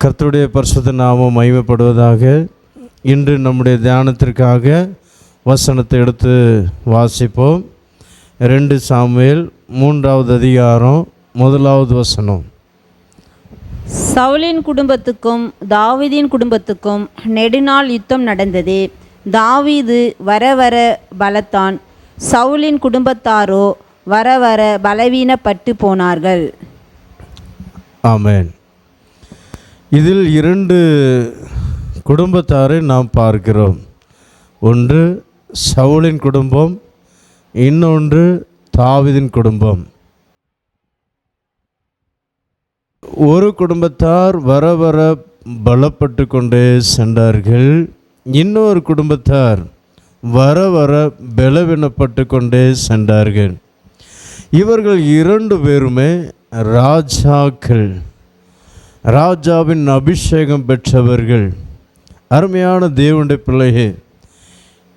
கர்த்தருடைய பரிசுத்த நாமம் மகிமைப்படுவதாக. இன்று நம்முடைய தியானத்திற்காக வசனத்தை எடுத்து வாசிப்போம். 2 சாமுவேல் 3வது அதிகாரம் 1வது வசனம். சவுலின் குடும்பத்துக்கும் தாவீதின் குடும்பத்துக்கும் நெடுநாள் யுத்தம் நடந்தது. தாவீது வர வர பலத்தான், சவுலின் குடும்பத்தாரோ வர வர பலவீனப்பட்டு போனார்கள். ஆமென். இதில் 2 குடும்பத்தாரை நாம் பார்க்கிறோம். ஒன்று சவுலின் குடும்பம், இன்னொன்று தாவீதின் குடும்பம். ஒரு குடும்பத்தார் வர வர பலப்பட்டு கொண்டே சென்றார்கள். இன்னொரு குடும்பத்தார் வர வர பலவீனப்பட்டு கொண்டே சென்றார்கள். இவர்கள் 2 பேருமே ராஜாக்கள், ராஜாவின் அபிஷேகம் பெற்றவர்கள். அருமையான தேவனுடைய பிள்ளையே,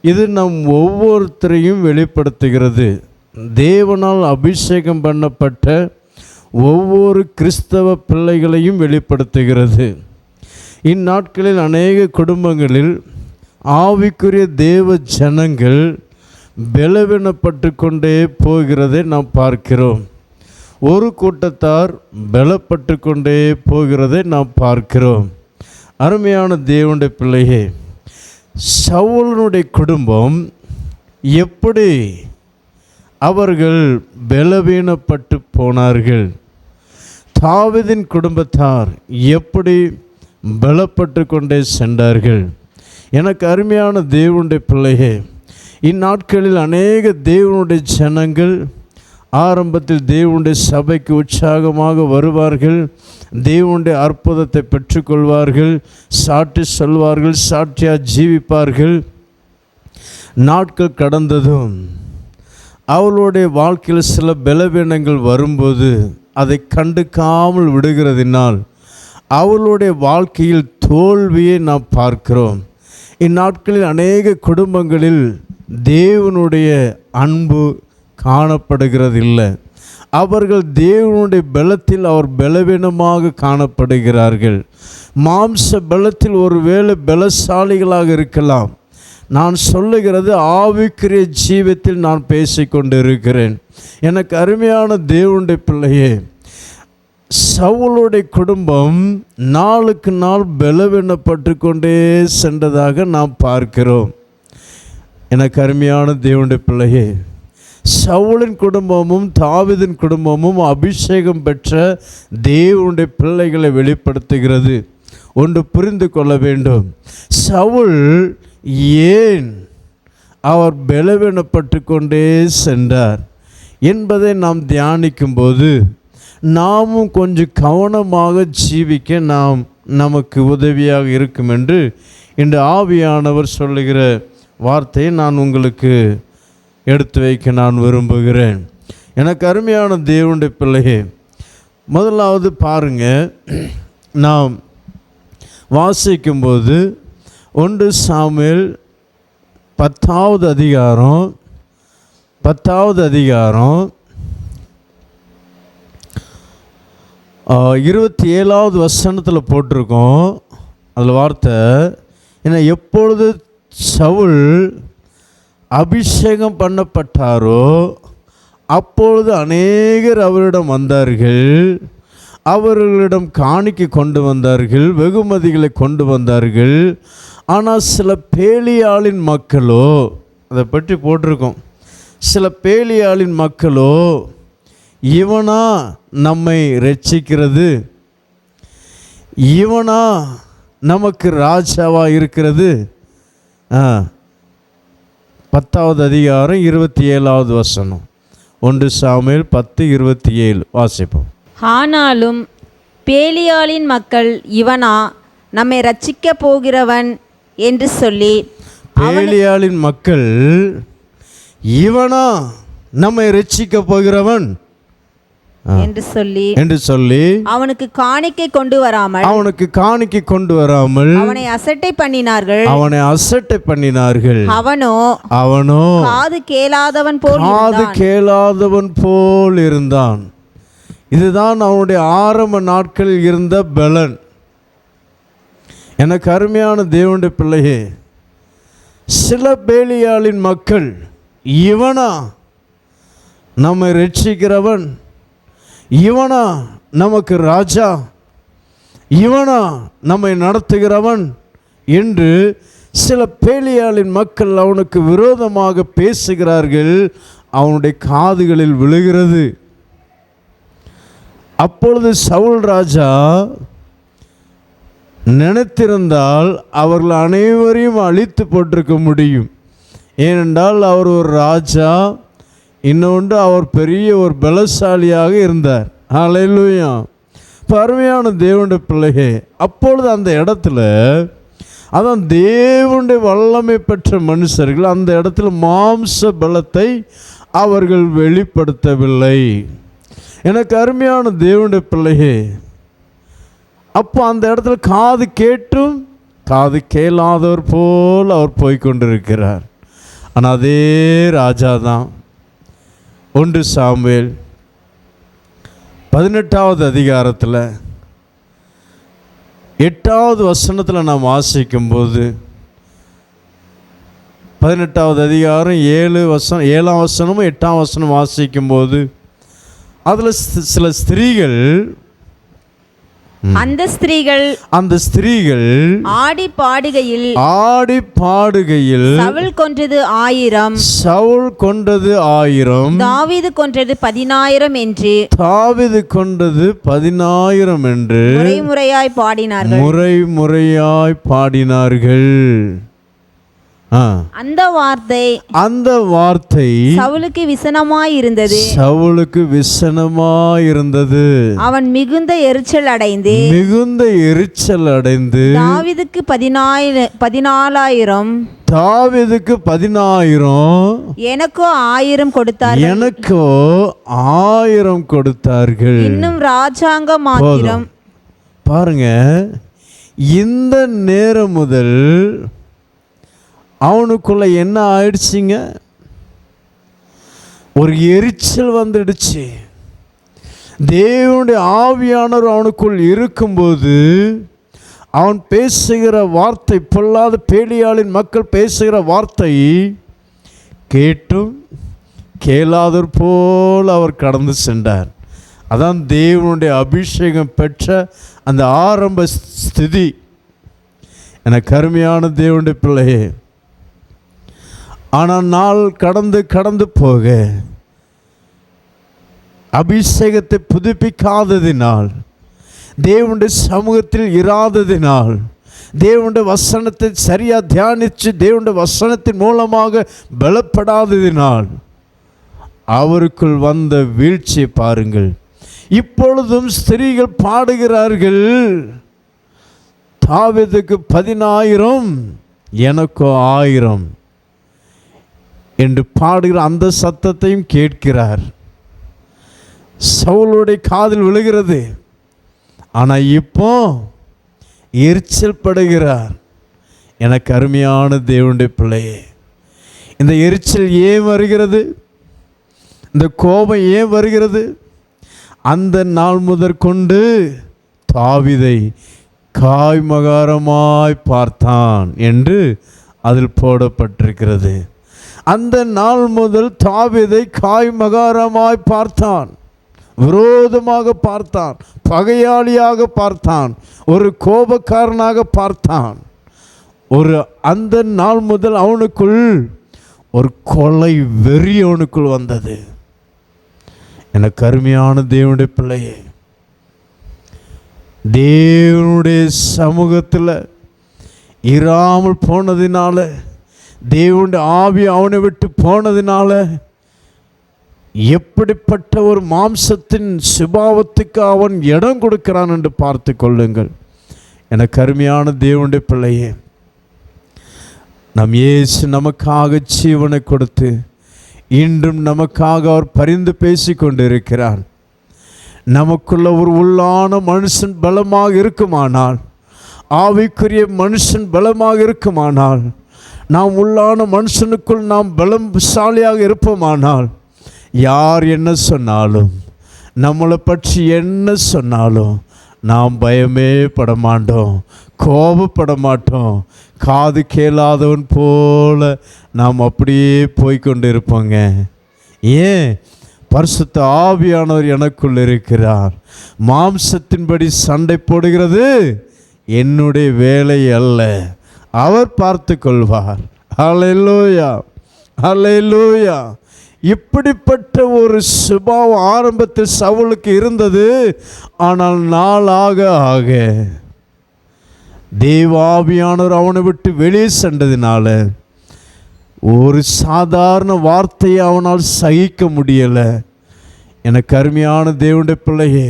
இது நம் ஒவ்வொருத்தரையும் வெளிப்படுத்துகிறது. தேவனால் அபிஷேகம் பண்ணப்பட்ட ஒவ்வொரு கிறிஸ்தவ பிள்ளைகளையும் வெளிப்படுத்துகிறது. இந்நாட்களில் அநேக குடும்பங்களில் ஆவிக்குரிய தேவ ஜனங்கள் பலவீனப்பட்டு கொண்டே போகிறதை நாம் பார்க்கிறோம். ஒரு கூட்டத்தார் பலப்பட்டு கொண்டே போகிறதை நாம் பார்க்கிறோம். அருமையான தேவனுடைய பிள்ளையே, சவுலுடைய குடும்பம் எப்படி அவர்கள் பலவீனப்பட்டு போனார்கள்? தாவீதின் குடும்பத்தார் எப்படி பலப்பட்டு கொண்டே சென்றார்கள்? எனக்கு அருமையான தேவனுடைய பிள்ளையே, இந்நாட்களில் அநேக தேவனுடைய ஜனங்கள் ஆரம்பத்தில் தேவனுடைய சபைக்கு உற்சாகமாக வருவார்கள், தேவனுடைய அற்புதத்தை பெற்றுக்கொள்வார்கள், சாட்சி சொல்வார்கள், சாட்சியாக ஜீவிப்பார்கள். நாட்கள் கடந்ததும் அவளுடைய வாழ்க்கையில் சில பலவீனங்கள் வரும்போது அதை கண்டுக்காமல் விடுகிறதினால் அவளுடைய வாழ்க்கையில் தோல்வியை நாம் பார்க்கிறோம். இந்நாட்களில் அநேக குடும்பங்களில் தேவனுடைய அன்பு காணப்படுகிறதில்லை. அவர்கள் தேவனுடைய பலத்தில் அவர் பலவீனமாக காணப்படுகிறார்கள். மாம்ச பலத்தில் ஒருவேளை பலசாலிகளாக இருக்கலாம். நான் சொல்லுகிறது ஆவிக்குரிய ஜீவத்தில் நான் பேசிக்கொண்டிருக்கிறேன். எனக்கு அருமையான தேவனுடைய பிள்ளையே, சவுலுடைய குடும்பம் நாளுக்கு நாள் பலவீனப்பட்டு கொண்டே சென்றதாக நாம் பார்க்கிறோம். எனக்கு அருமையான தேவனுடைய பிள்ளையே, சவுலின் குடும்பமும் தாவீதின் குடும்பமும் அபிஷேகம் பெற்ற தேவனுடைய பிள்ளைகளை வெளிப்படுத்துகிறது. ஒன்று புரிந்து கொள்ள வேண்டும். சவுல் ஏன் அவர் பலவீனப்பட்டு கொண்டே சென்றார் என்பதை நாம் தியானிக்கும்போது நாமும் கொஞ்சம் கவனமாக ஜீவிக்க நமக்கு உதவியாக இருக்கும் என்று இந்த ஆவியானவர் சொல்லுகிற வார்த்தையை நான் உங்களுக்கு எடுத்து வைக்க நான் விரும்புகிறேன். எனக்கு அருமையான தேவனுடைய பிள்ளையே, முதலாவது பாருங்கள், நாம் வாசிக்கும்போது 1 சாமுவேல் 10வது அதிகாரம் 27வது வசனத்தில் போட்டிருக்கோம். அதில் வார்த்தை என்ன, எப்பொழுது சவுல் அபிஷேகம் பண்ணப்பட்டாரோ அப்பொழுது அநேகர் அவரிடம் வந்தார்கள், அவர்களிடம் காணிக்கை கொண்டு வந்தார்கள், வெகுமதிகளை கொண்டு வந்தார்கள். ஆனால் சில பேலியாளின் மக்களோ, அதை பற்றி போட்டிருக்கோம், சில பேலியாளின் மக்களோ இவனா நம்மை ரட்சிக்கிறது, இவனா நமக்கு ராஜாவாக இருக்கிறது. 10வது அதிகாரம் 27வது வசனம். 1 சாமுவேல் 10:27 வாசிப்போம். ஆனாலும் பேலியாளின் மக்கள் இவனா நம்மை ரட்சிக்க போகிறவன் என்று சொல்லி, பேலியாளின் மக்கள் இவனா நம்மை ரட்சிக்க போகிறவன் என்று சொல்லி அவனுக்கு காணிக்கை கொண்டு வராமல் அவனை அசட்டை பண்ணினார்கள். அவனோ காது கேளாதவன் போல் இருந்தான். இதுதான் அவனுடைய ஆரம்ப நாட்களில் இருந்த பலன். எனக்கு அருமையான தேவனுடைய பிள்ளையே, சில பேலியாளின் மக்கள் இவனா நம்மை ரட்சிக்கிறவன், இவனா நமக்கு ராஜா, இவனா நம்மை நடத்துகிறவன் என்று சில பேலியாளின் மக்கள் அவனுக்கு விரோதமாக பேசுகிறார்கள். அவனுடைய காதுகளில் விழுகிறது. அப்பொழுது சவுல் ராஜா நினைத்திருந்தால் அவர்கள் அனைவரையும் அழித்து போட்டிருக்க முடியும். ஏனென்றால் அவர் ஒரு ராஜா, இன்னொன்று அவர் பெரிய ஒரு பலசாலியாக இருந்தார். ஹல்லேலூயா. அருமையான தேவனுடைய பிள்ளையே, அப்பொழுது அந்த இடத்துல அதான் தேவனுடைய வல்லமை பெற்ற மனுஷர்கள் அந்த இடத்துல மாம்ச பலத்தை அவர்கள் வெளிப்படுத்தவில்லை. எனக்கு அருமையான தேவனுடைய பிள்ளையே, அப்போ அந்த இடத்துல காது கேட்டும் காது கேளாதவர் போல் அவர் போய்கொண்டிருக்கிறார். ஆனால் அதே ராஜா தான் 1 சாமுவேல் 18வது அதிகாரத்தில் 8வது வசனத்தில் நாம் வாசிக்கும்போது, 18வது அதிகாரம் 7ஆம் வசனமும் 8ஆம் வசனம் வாசிக்கும்போது அதில் சில ஸ்திரீகள் அந்த ஸ்திரீகள் ஆடி பாடுகையில் சவுல் கொன்றது 1000, தாவீது கொன்றது 10,000 என்று முறைமுறையாய் பாடினார்கள். அந்த வார்த்தை சவுலுக்கு விசனமாயிருந்தது. அவன் மிகுந்த எரிச்சல் அடைந்து தாவீதுக்கு 14,000 எனக்கோ 1000 கொடுத்தார்கள். இன்னும் ராஜாங்கம் மாத்திரம். பாருங்க, இந்த நேரம் முதல் அவனுக்குள்ள என்ன ஆயிடுச்சுங்க? ஒரு எரிச்சல் வந்துடுச்சு. தேவனுடைய ஆவியானவர் அவனுக்குள் இருக்கும்போது அவன் பேசுகிற வார்த்தை, பொல்லாத பேலியாளின் மக்கள் பேசுகிற வார்த்தை கேட்டும் கேளாதவர் போல் அவர் கடந்து சென்றார். அதான் தேவனுடைய அபிஷேகம் பெற்ற அந்த ஆரம்ப ஸ்திதி. எனக்கு அருமையான தேவனுடைய பிள்ளையே, ஆனால் நாள் கடந்து போக அபிஷேகத்தை புதுப்பிக்காததினால், தேவனுடைய சமூகத்தில் இராததினால், தேவனுடைய வசனத்தை சரியாக தியானித்து தேவனுடைய வசனத்தின் மூலமாக பலப்படாததினால் அவருக்குள் வந்த வீழ்ச்சியை பாருங்கள். இப்பொழுதும் ஸ்திரீகள் பாடுகிறார்கள், தாவீதுக்கு 10,000 எனக்கோ 1000 என்று பாடுகிற அந்த சத்தத்தையும் கேட்கிறார். சவுலுடைய காதில் விழுகிறது. ஆனால் இப்போ எரிச்சல் படுகிறார். எனக்கு அருமையான தேவனுடைய பிள்ளையே, இந்த எரிச்சல் ஏன் வருகிறது? இந்த கோபம் ஏன் வருகிறது? அந்த நாள் முதற்கொண்டு தாவீதை காய்மகாரமாய் பார்த்தான் என்று அதில் போடப்பட்டிருக்கிறது. அந்த நாள் முதல் தாவீதை காய்மகாரமாய் பார்த்தான், விரோதமாக பார்த்தான், பகையாளியாக பார்த்தான், ஒரு கோபக்காரனாக பார்த்தான். அந்த நாள் முதல் அவனுக்குள் ஒரு கொலை வெறி அவனுக்குள் வந்தது. எனக்கு அருமையான தேவனுடைய பிள்ளையே, தேவனுடைய சமூகத்தில் இராமல் போனதினால, தேவனுடைய ஆவி அவனை விட்டு போனதினால எப்படிப்பட்ட ஒரு மாம்சத்தின் சுபாவத்துக்கு அவன் இடம் கொடுக்கிறான் என்று பார்த்து கொள்ளுங்கள். எனக்கு அருமையான தேவனுடைய பிள்ளையே, நம் இயேசு நமக்காக ஜீவனை கொடுத்து இன்றும் நமக்காக அவர் பரிந்து பேசி கொண்டிருக்கிறார். நமக்குள்ள ஒரு உள்ளான மனுஷன் பலமாக இருக்குமானால், ஆவிக்குரிய மனுஷன் பலமாக இருக்குமானால், நாம் உள்ளான மனுஷனுக்குள் நாம் பலசாலியாக இருப்போமானால், யார் என்ன சொன்னாலும், நம்மளை பற்றி என்ன சொன்னாலும் நாம் பயமே பட மாட்டோம், கோபப்பட மாட்டோம். காது கேளாதவன் போல நாம் அப்படியே போய்கொண்டு இருப்போங்க. ஏன்? பரிசுத்த ஆவியானவர் எனக்குள் இருக்கிறார். மாம்சத்தின்படி சண்டை போடுகிறது என்னுடைய வேலை அல்ல, அவர் பார்த்து கொள்வார். ஹல்லேலூயா, ஹல்லேலூயா. இப்படிப்பட்ட ஒரு சுபாவம் ஆரம்பத்தில் சவுலுக்கு இருந்தது. ஆனால் நாளாக ஆக தேவாவியானவர் அவனை விட்டு வெளியே சென்றதினால ஒரு சாதாரண வார்த்தையை அவனால் சகிக்க முடியலை. எனக்கு அருமையான தேவனுடைய பிள்ளையே,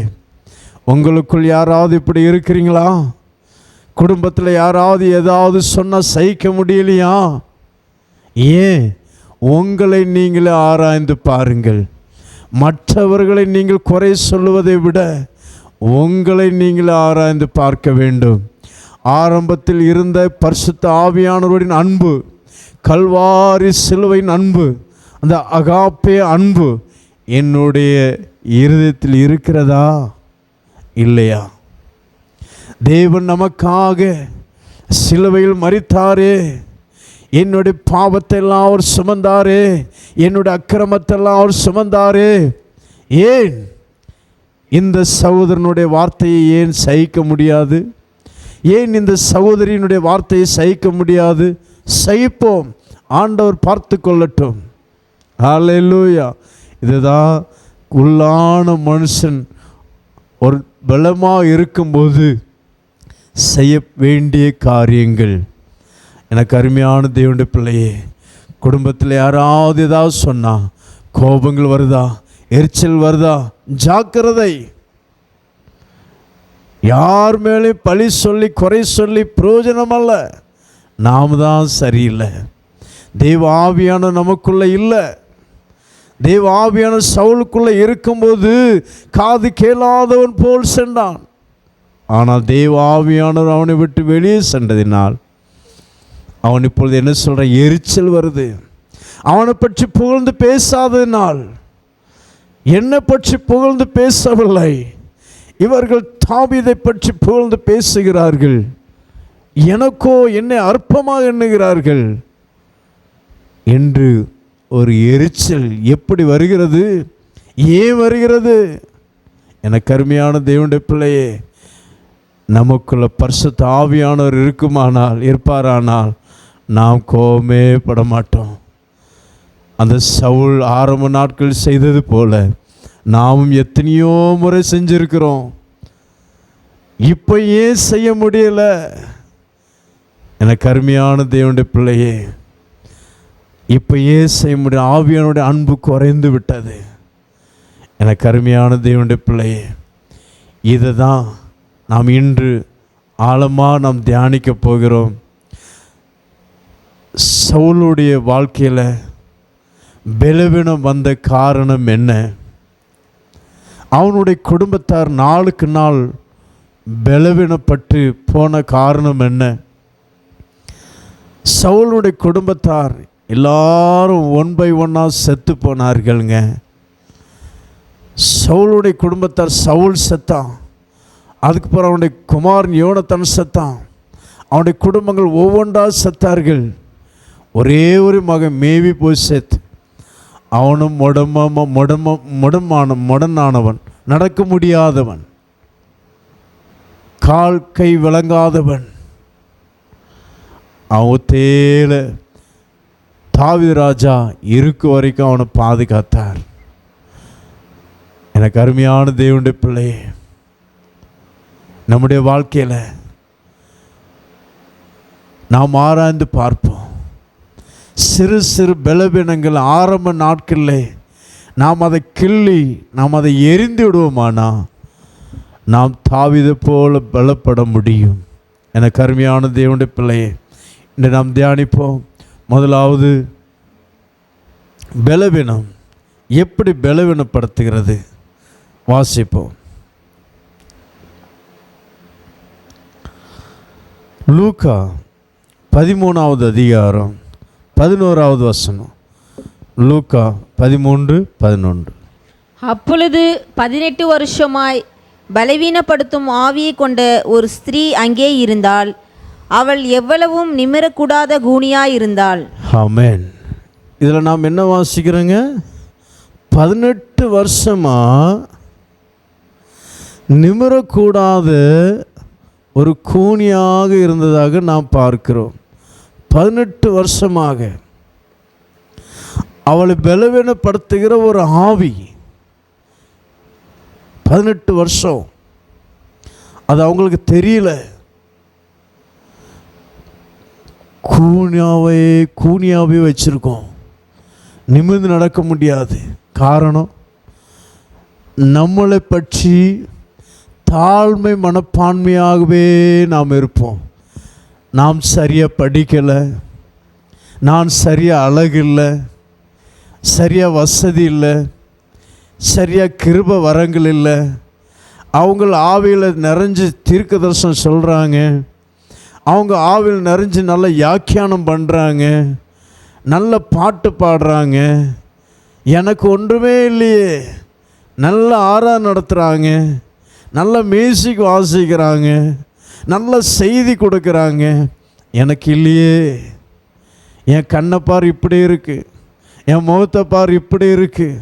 உங்களுக்குள் யாராவது இப்படி இருக்கிறீங்களா? குடும்பத்தில் யாராவது ஏதாவது சொன்னால் சகிக்க முடியலையா? ஏன்? உங்களை நீங்களே ஆராய்ந்து பாருங்கள். மற்றவர்களை நீங்கள் குறை சொல்லுவதை விட உங்களை நீங்களே ஆராய்ந்து பார்க்க வேண்டும். ஆரம்பத்தில் இருந்த பரிசுத்த ஆவியானவரின் அன்பு, கல்வாரி சிலுவையின் அன்பு, அந்த அகாப்பே அன்பு என்னுடைய இருதயத்தில் இருக்கிறதா இல்லையா? தேவன் நமக்காக சிலுவையில் மரித்தாரே, என்னுடைய பாவத்தை எல்லாம் அவர் சுமந்தாரே, என்னுடைய அக்கிரமத்தை எல்லாம் அவர் சுமந்தாரே. ஏன் இந்த சகோதரனுடைய வார்த்தையை ஏன் சகிக்க முடியாது? ஏன் இந்த சகோதரியினுடைய வார்த்தையை சகிக்க முடியாது? சகிப்போம், ஆண்டவர் பார்த்து கொள்ளட்டும். ஹல்லேலூயா. இதுதான் உள்ளான மனுஷன் ஒரு பலமாக இருக்கும்போது செய்ய வேண்டிய காரியங்கள். எனக்கு அருமையான தேவனுடைய பிள்ளையே, குடும்பத்தில் யாராவது ஏதாவது சொன்னால் கோபங்கள் வருதா, எரிச்சல் வருதா, ஜாக்கிரதை. யார் மேலே பழி சொல்லி குறை சொல்லி பிரயோஜனம் அல்ல. நாம் தான் சரியில்லை. தெய்வ ஆவியான நமக்குள்ளே இல்லை. தெய்வ ஆவியான சவுலுக்குள்ளே இருக்கும்போது காது கேளாதவன் போல் சென்றான். ஆனால் தெய்வ ஆவியானவர் அவனை விட்டு வெளியே சென்றதினால் அவன் இப்பொழுது என்ன சொல்கிறான்? எரிச்சல் வருது. அவனை பற்றி புகழ்ந்து பேசாததினால், என்னை பற்றி புகழ்ந்து பேசவில்லை, இவர்கள் தாவீதை பற்றி புகழ்ந்து பேசுகிறார்கள், எனக்கோ என்னை அற்பமாக எண்ணுகிறார்கள் என்று ஒரு எரிச்சல் எப்படி வருகிறது? ஏன் வருகிறது? எனக்கு அருமையான தேவனுடைய பிள்ளையே, நமக்குள்ள பரிசுத்த ஆவியானவர் இருப்பாரானால் நாம் கோபமே பட மாட்டோம். அந்த சவுல் ஆரம்ப நாட்கள் செய்தது போல நாமும் எத்தனையோ முறை செஞ்சிருக்கிறோம். இப்போ ஏன் செய்ய முடியலை? எனக்கு அருமையான தேவனுடைய பிள்ளையே, இப்போ ஏன் செய்ய முடியும்? ஆவியானுடைய அன்பு குறைந்து விட்டது. எனக்கு அருமையான தேவனுடைய பிள்ளையே, இதை தான் நாம் இன்று ஆழமாக நாம் தியானிக்க போகிறோம். சவுலுடைய வாழ்க்கையில் பலவீனம் வந்த காரணம் என்ன? அவனுடைய குடும்பத்தார் நாளுக்கு நாள் பலவீனப்பட்டு போன காரணம் என்ன? சவுலுடைய குடும்பத்தார் எல்லாரும் 1 by 1 செத்து போனார்கள்ங்க. சவுலுடைய குடும்பத்தார், சவுல் செத்தான், அதுக்கப்புறம் அவனுடைய குமாரன் யோனத்தான் செத்தான், அவனுடைய குடும்பங்கள் ஒவ்வொன்றா செத்தார்கள். ஒரே ஒரு மகன் மேவிபோசேத், அவனும் முடனானவன், நடக்க முடியாதவன், கால் கை விளங்காதவன். அவன் தேல தாவீது ராஜா இருக்கு வரைக்கும் அவனை பாதுகாத்தார். எனக்கு அருமையான தேவனுடைய பிள்ளையே, நம்முடைய வாழ்க்கையில் நாம் ஆராய்ந்து பார்ப்போம். சிறு சிறு பலவீனங்கள் ஆரம்ப நாட்களில் நாம் அதை கிள்ளி நாம் அதை எரிந்து விடுவோமானா நாம் தாவீதை போல பலப்பட முடியும். எனக்கு அருமையான தேவனுடைய பிள்ளையே, இன்று நாம் தியானிப்போம். முதலாவது, பலவீனம் எப்படி பலவீனப்படுத்துகிறது வாசிப்போம். லூக்கா 13வது அதிகாரம் 11வது வசனம். லூக்கா 13:11. அப்பொழுது 18 வருஷமாய் பலவீனப்படுத்தும் ஆவியை கொண்ட ஒரு ஸ்திரீ அங்கே இருந்தாள். அவள் எவ்வளவும் நிமிரக்கூடாத கூனியாயிருந்தாள். ஆமென். இதில் நாம் என்ன வாசிக்கிறோங்க? 18 வருஷமா நிமிரக்கூடாத ஒரு கூனியாக இருந்ததாக நாம் பார்க்கிறோம். 18 வருஷமாக அவளை பலவீனப்படுத்துகிற ஒரு ஆவி. 18 வருஷம் அது அவங்களுக்கு தெரியல. கூனியாவே வச்சிருக்கோம், நிமிர்ந்து நடக்க முடியாது. காரணம், நம்மளை பற்றி தாழ்மை மனப்பான்மையாகவே நாம் இருப்போம். நாம் சரியாக படிக்கலை, நான் சரியாக அழகில்லை, சரியாக வசதி இல்லை, சரியாக கிருபை வரங்கள் இல்லை. அவங்க ஆவியில் நிறைஞ்சு தீர்க்க தரிசனம் சொல்கிறாங்க, அவங்க ஆவியில் நிறைஞ்சு நல்ல வியாக்கியானம் பண்ணுறாங்க, நல்ல பாட்டு பாடுறாங்க, எனக்கு ஒன்றுமே இல்லையே. நல்ல ஆராதனை நடத்துகிறாங்க, நல்ல மியூசிக் வாசிக்கிறாங்க, நல்ல செய்தி கொடுக்குறாங்க, எனக்கு இல்லையே. என் கண்ணை பார் இப்படி இருக்குது, என் முகத்தை பார் இப்படி இருக்குது,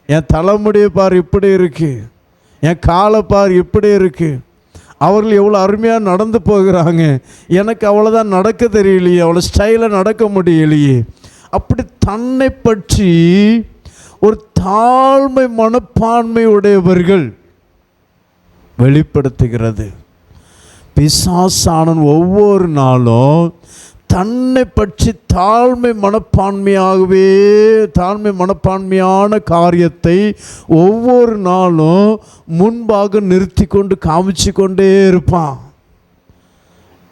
என் தலைமுடியை பார் இப்படி இருக்குது, என் காலை பார் இப்படி இருக்குது. அவர்கள் எவ்வளோ அருமையாக நடந்து போகிறாங்க, எனக்கு அவ்வளோதான் நடக்க தெரியலையே, அவ்வளோ ஸ்டைலாக நடக்க முடியலையே. அப்படி தன்னை பற்றி ஒரு தாழ்மை மனப்பான்மை உடையவர்கள் வெளிப்படுத்துகிறது. பிசாசானன் ஒவ்வொரு நாளும் தன்னை பற்றி தாழ்மை மனப்பான்மையான காரியத்தை ஒவ்வொரு நாளும் முன்பாக நிறுத்தி கொண்டு காமிச்சு கொண்டே இருப்பான்.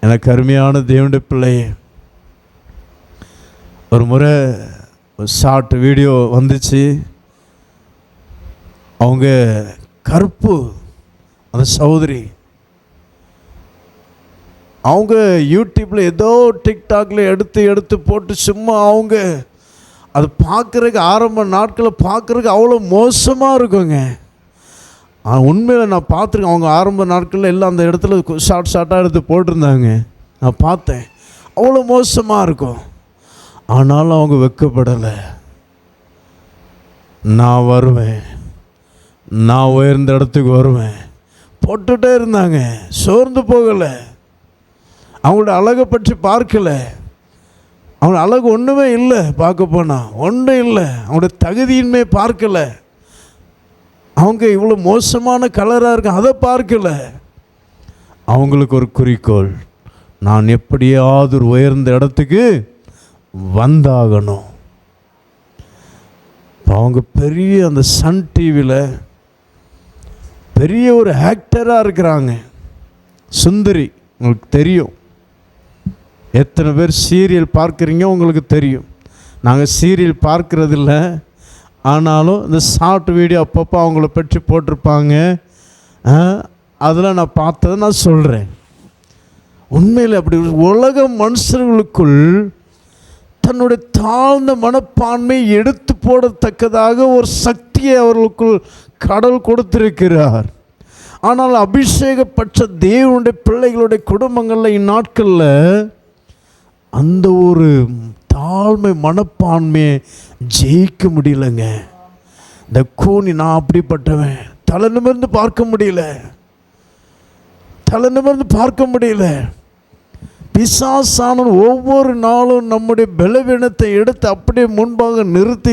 எனக்கு அருமையான தேவனுடைய பிள்ளையே, ஒரு முறை ஒரு ஷார்ட் வீடியோ வந்துச்சு. அவங்க கருப்பு அந்த சகோதரி, அவங்க யூடியூப்பில் ஏதோ டிக்டாக்ல எடுத்து போட்டு சும்மா அவங்க அது பார்க்குறதுக்கு ஆரம்ப நாட்களில் பார்க்குறதுக்கு அவ்வளோ மோசமாக இருக்குங்க. உண்மையில் நான் பார்த்துருக்கேன். அவங்க ஆரம்ப நாட்களில் எல்லாம் அந்த இடத்துல ஷார்ட்டாக எடுத்து போட்டிருந்தாங்க, நான் பார்த்தேன். அவ்வளோ மோசமாக இருக்கும். ஆனாலும் அவங்க வெட்கப்படலை. நான் வருவேன், நான் உயர்ந்த இடத்துக்கு வருவேன் போட்டுகிட்டே இருந்தாங்க. சோர்ந்து போகலை. அவங்களோட அழகை பற்றி பார்க்கலை. அவங்களோட அழகு ஒன்றுமே இல்லை, பார்க்க போனால் ஒன்றும் இல்லை. அவங்களோட தகுதியின்மை பார்க்கலை. அவங்க இவ்வளோ மோசமான கலராக இருக்கு அதை பார்க்கலை. அவங்களுக்கு ஒரு குறிக்கோள், நான் எப்படியாவது ஒரு உயர்ந்த இடத்துக்கு வந்தாகணும். அவங்க பெரிய அந்த சன் டிவியில் பெரிய ஒரு ஆக்டராக இருக்கிறாங்க. சுந்தரி, உங்களுக்கு தெரியும். எத்தனை பேர் சீரியல் பார்க்குறீங்க உங்களுக்கு தெரியும். நாங்கள் சீரியல் பார்க்குறதில்ல, ஆனாலும் இந்த ஷார்ட் வீடியோ அப்பப்போ அவங்கள பற்றி போட்டிருப்பாங்க. அதெல்லாம் நான் பார்த்ததை நான் சொல்கிறேன். உண்மையில் அப்படி உலக மனுஷர்களுக்குள் தன்னுடைய தாழ்ந்த மனப்பான்மை எடுத்து போடத்தக்கதாக ஒரு சக்தியை அவர்களுக்குள் கடவுள் கொடுத்திருக்கிறார். ஆனால் அபிஷேகப்பட்ட தேவனுடைய பிள்ளைகளுடைய குடும்பங்களில் இந்நாட்களில் அந்த ஒரு தாழ்மை மனப்பான்மையை ஜெயிக்க முடியலைங்க. இந்த கூனி, நான் அப்படிப்பட்டவன், தலை நிமிர்ந்து பார்க்க முடியல. பிசாசானவன் ஒவ்வொரு நாளும் நம்முடைய பலவீனத்தை எடுத்து அப்படியே முன்பாக நிறுத்தி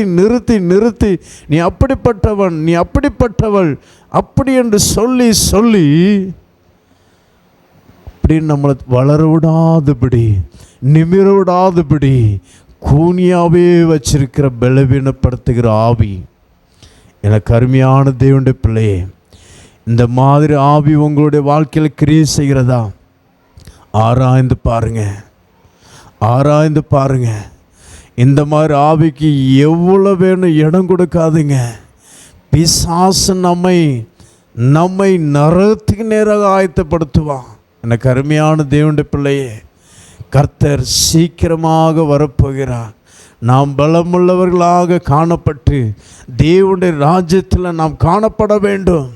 நீ அப்படிப்பட்டவள் அப்படி என்று சொல்லி அப்படி நம்மளை வளர விடாதபடி, நிமிர விடாதபடி கூனியாவே வச்சிருக்கிற பலவீனப்படுத்துகிற ஆவி. எனக்கு அருமையான தேவனுடைய பிள்ளையே, இந்த மாதிரி ஆவி உங்களுடைய வாழ்க்கையில் கிரியை செய்கிறதா? ஆராய்ந்து பாருங்க. இந்த மாதிரி ஆவிக்கு எவ்வளோ வேணும் இடம் கொடுக்காதுங்க. பிசாசு நம்மை நரகத்துக்கு நேராக ஆயத்தப்படுத்துவான். எனக்கு அருமையான தேவனுடைய பிள்ளையே, கர்த்தர் சீக்கிரமாக வரப்போகிறார். நாம் பலமுள்ளவர்களாக காணப்பட்டு தேவனுடைய ராஜ்யத்தில் நாம் காணப்பட வேண்டும்.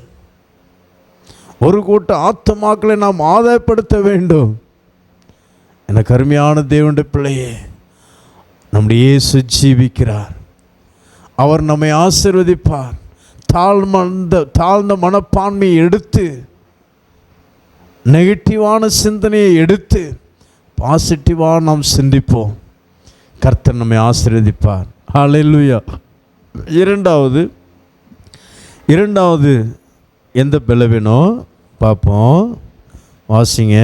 ஒரு கூட்ட ஆத்துமாக்களை நாம் ஆதாயப்படுத்த வேண்டும். எனக்கு அருமையான தேவனுடைய பிள்ளையே, நம்முடைய இயேசு ஜீவிக்கிறார். அவர் நம்மை ஆசீர்வதிப்பார். தாழ்ந்த மனப்பான்மையை எடுத்து, நெகட்டிவான சிந்தனையை எடுத்து பாசிட்டிவாக நாம் சிந்திப்போம். கர்த்தர் நம்மை ஆசீர்வதிப்பார். ஹல்லேலூயா. இரண்டாவது எந்த பலவீனம் பார்ப்போம், வாசிங்க.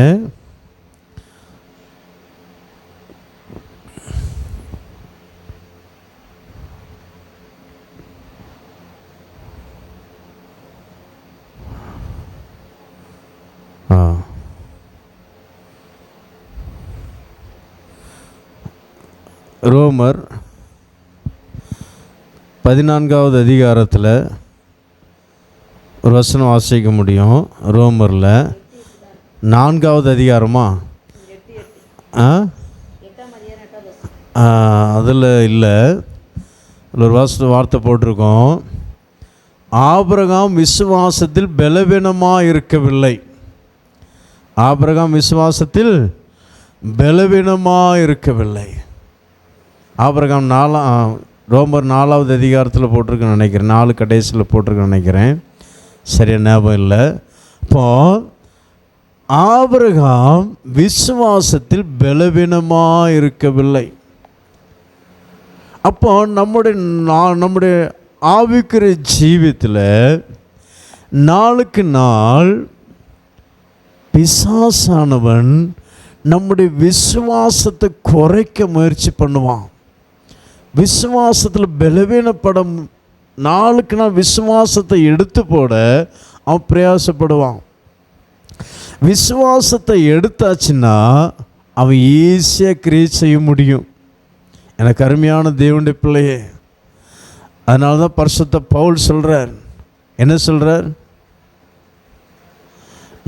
ரோமர் 14வது அதிகாரத்தில் ஒரு வசனம் வாசிக்க முடியும். ரோமரில் 4வது அதிகாரமா? அதில் இல்லை, ஒரு வார்த்தை போட்டிருக்கோம். ஆபிரகாம் விசுவாசத்தில் பலவீனமாக இருக்கவில்லை. ஆபிரகாம் விசுவாசத்தில் பலவீனமாக இருக்கவில்லை. ஆபிரகாம் ரோமர் 4வது அதிகாரத்தில் போட்டிருக்குன்னு நினைக்கிறேன், 4 கடைசியில் போட்டிருக்குன்னு நினைக்கிறேன், சரியா ஞாபகம் இல்லை. இப்போ ஆபிரகாம் விசுவாசத்தில் பலவீனமாக இருக்கவில்லை. அப்போ நம்முடைய ஆவிக்குரிய ஜீவியத்தில் நாளுக்கு நாள் பிசாசானவன் நம்முடைய விசுவாசத்தை குறைக்க முயற்சி பண்ணுவான். விசுவாசத்தில் பலவீனப்படம் நாளுக்கு நாள் விசுவாசத்தை எடுத்து போட அவன் பிரயாசப்படுவான். விசுவாசத்தை எடுத்தாச்சுன்னா அவன் ஈஸியாக கிரியை செய்ய முடியும். எனக்கு அருமையான தேவனுடைய பிள்ளையே, அதனால தான் பரிசுத்த பவுல் சொல்கிறார். என்ன சொல்கிறார்?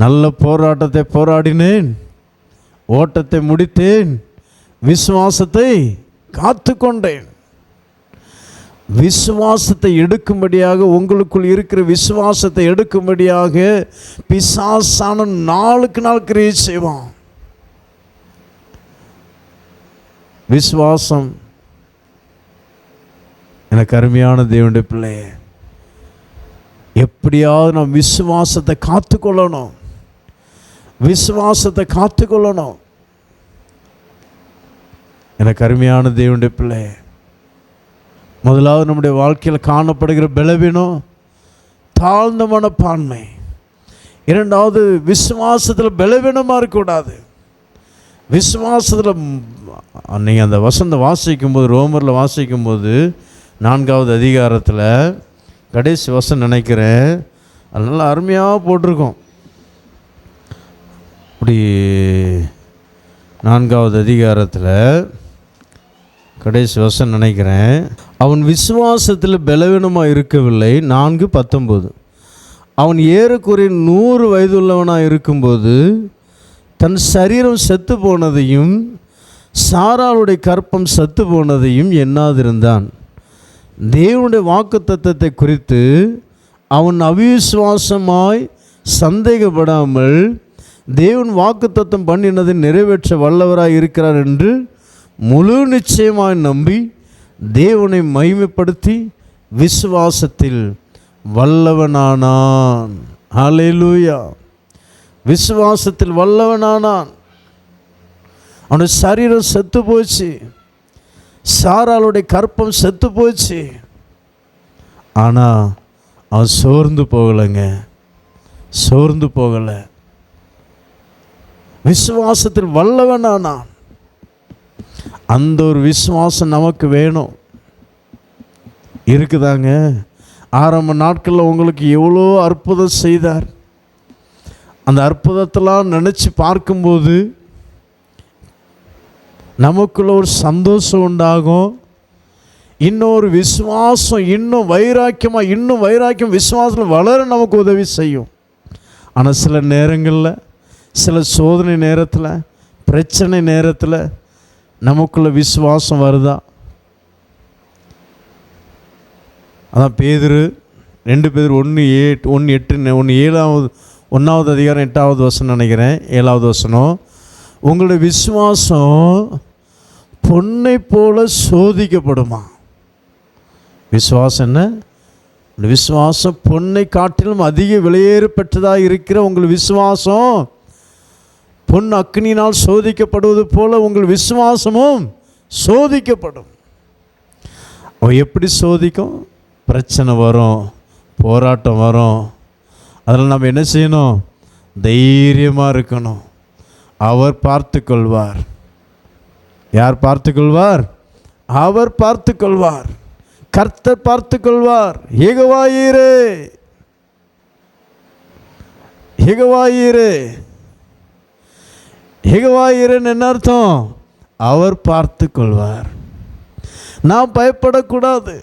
நல்ல போராட்டத்தை போராடினேன், ஓட்டத்தை முடித்தேன், விசுவாசத்தை காத்து கொண்டேன். விசுவாசத்தை எடுக்கும்படியாக, உங்களுக்குள் இருக்கிற விசுவாசத்தை எடுக்கும்படியாக பிசாசான நாளுக்கு நாள் கிரியை செய்வான். விசுவாசம் எனக்கு அருமையான தேவனுடைய பிள்ளையே, எப்படியாவது நாம் விசுவாசத்தை காத்துக்கொள்ளணும். விசுவாசத்தை காத்துக்கொள்ளணும். எனக்கு அருமையான தேவனுடைய பிள்ளை, முதலாவது நம்முடைய வாழ்க்கையில் காணப்படுகிற பலவீனம் தாழ்ந்த மனப்பான்மை. இரண்டாவது, விசுவாசத்தில் பலவீனமாக இருக்கக்கூடாது. விசுவாசத்தில் நீங்கள் அந்த வசந்த வாசிக்கும்போது, ரோமரில் வாசிக்கும்போது 4வது அதிகாரத்தில் கடைசி வசனம் நினைக்கிறேன், அது நல்லா அருமையாக போட்டிருக்கோம். அப்படி 4வது அதிகாரத்தில் கடைசி வசனம் நினைக்கிறேன், அவன் விசுவாசத்தில் பலவீனமாக இருக்கவில்லை. 4:19, அவன் ஏறக்குறைய 100 வயதுள்ளவனாக இருக்கும்போது தன் சரீரம் செத்து போனதையும் சாராளுடைய கற்பம் செத்து போனதையும் எண்ணாதிருந்தான். தேவனுடைய வாக்குத்தத்தத்தை குறித்து அவன் அவிசுவாசமாய் சந்தேகப்படாமல் தேவன் வாக்குத்தத்தம் பண்ணினதை நிறைவேற்ற வல்லவராய் இருக்கிறார் என்று முழு நிச்சயமாய் நம்பி தேவனை மகிமைப்படுத்தி விசுவாசத்தில் வல்லவனானான். ஹல்லேலூயா. விசுவாசத்தில் வல்லவனானான். அவனுடைய சரீரம் செத்து போச்சு, சாராளுடைய கற்பம் செத்து போச்சு. ஆனால் அவன் சோர்ந்து போகலைங்க, சோர்ந்து போகலை. விசுவாசத்தில் வல்லவனானான். அந்த ஒரு விசுவாசம் நமக்கு வேணும். இருக்குதாங்க. ஆரம்ப நாட்களில் உங்களுக்கு எவ்வளோ அற்புதம் செய்தார். அந்த அற்புதத்தெல்லாம் நினச்சி பார்க்கும்போது நமக்குள்ள ஒரு சந்தோஷம் உண்டாகும். இன்னொரு விசுவாசம், இன்னும் வைராக்கியம் விசுவாசத்தில் வளர நமக்கு உதவி செய்யும். ஆனால் சில நேரங்களில் சில சோதனை நேரத்தில், பிரச்சனை நேரத்தில் நமக்குள்ள விசுவாசம் வருதா? அதான் பேதுரு 2 பேதுரு 1:7 அதிகாரம் 8வது வசனம் நினைக்கிறேன், 7வது வசனம். உங்களுடைய விசுவாசம் பொன்னை போல சோதிக்கப்படுமா? விசுவாசம் என்ன? விசுவாசம் பொன்னை காட்டிலும் அதிக விலையேறு பெற்றதாக இருக்கிற உங்கள் விசுவாசம் பொன் அக்னியினால் சோதிக்கப்படுவது போல உங்கள் விசுவாசமும் சோதிக்கப்படும். எப்படி சோதிக்கும்? பிரச்சனை வரும், போராட்டம் வரும். அதில் நம்ம என்ன செய்யணும்? தைரியமாக இருக்கணும். அவர் பார்த்து கொள்வார். யார் பார்த்து கொள்வார்? அவர் பார்த்து கொள்வார். கர்த்தர் பார்த்து கொள்வார். யெகோவா ஈரே, யெகோவா ஈரேன்னு என்ன அர்த்தம்? அவர் பார்த்து கொள்வார். நாம் பயப்படக்கூடாது.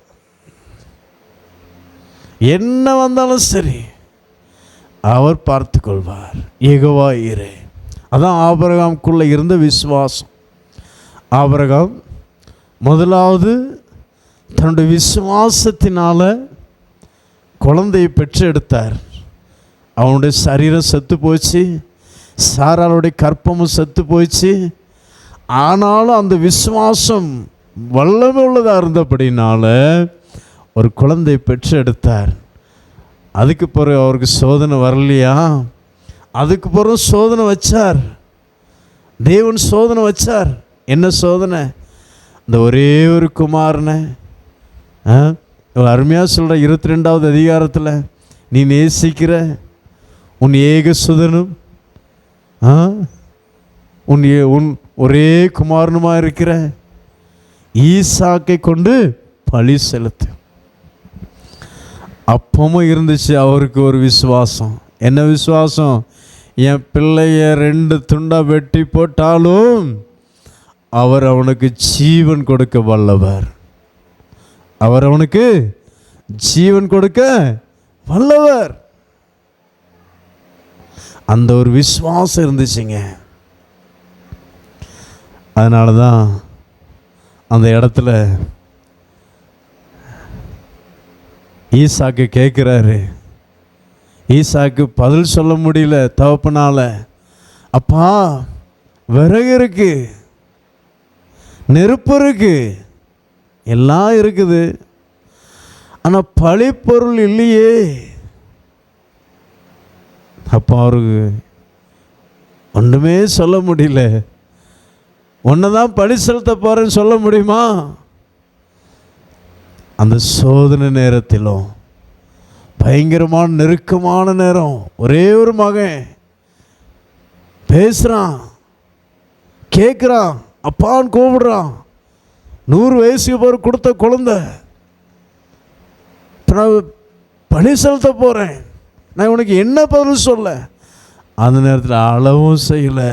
என்ன வந்தாலும் சரி அவர் பார்த்து கொள்வார். யெகோவா ஈரே. அதான் ஆபிரகாமுக்குள்ளே இருந்த விசுவாசம். ஆபிரகாம் முதலாவது தன்னுடைய விசுவாசத்தினால் குழந்தையை பெற்று எடுத்தார். அவனுடைய சரீரம் செத்து போச்சு, சாராளுடைய கற்பமும் செத்து போச்சு. ஆனாலும் அந்த விசுவாசம் வல்லமை உள்ளதாக இருந்தபடினால ஒரு குழந்தையை பெற்று எடுத்தார். அதுக்கு பிறகு அவருக்கு சோதனை வரலையா? அதுக்கு பிறகு சோதனை வச்சார். தேவன் சோதனை வச்சார். என்ன சோதனை? இந்த ஒரே ஒரு குமாரனை அருமையாக சொல்கிற 22வது அதிகாரத்தில், நீ நேசிக்கிற உன் ஏகசுதனும் உன் ஒரே குமாரனுமாக இருக்கிற ஈசாக்கை கொண்டு பலி செலுத்து. அப்பவும் இருந்துச்சு அவருக்கு ஒரு விசுவாசம். என்ன விசுவாசம்? என் பிள்ளைய 2 துண்டாக வெட்டி போட்டாலும் அவர் அவனுக்கு ஜீவன் கொடுக்க வல்லவர். அவர் அவனுக்கு ஜீவன் கொடுக்க வல்லவர். அந்த ஒரு விசுவாசம் இருந்துச்சுங்க. அதனால தான் அந்த இடத்துல ஈசாக்கு கேட்குறாரு. ஈசாக்கு பதில் சொல்ல முடியல தகப்பனால. அப்பா, விறகு இருக்கு, நெருப்பு இருக்கு, எல்லாம் இருக்குது, ஆனால் பழிப்பொருள் இல்லையே. அப்பா அவருக்கு ஒன்றுமே சொல்ல முடியல. ஒன்று தான் பழி செலுத்த போகிறேன்னு சொல்ல முடியுமா? அந்த சோதனை நேரத்திலும், பயங்கரமான நெருக்கமான நேரம், ஒரே ஒரு மகன் பேசுகிறான், கேட்குறான், அப்பான்னு கூப்பிடுறான். 100 வயசுக்கு பிறகு கொடுத்த குழந்தை. இப்போ நான் பழி செலுத்த போகிறேன், நான் உனக்கு என்ன பதில் சொல்ல? அந்த நேரத்தில் அளவும் செய்யலை.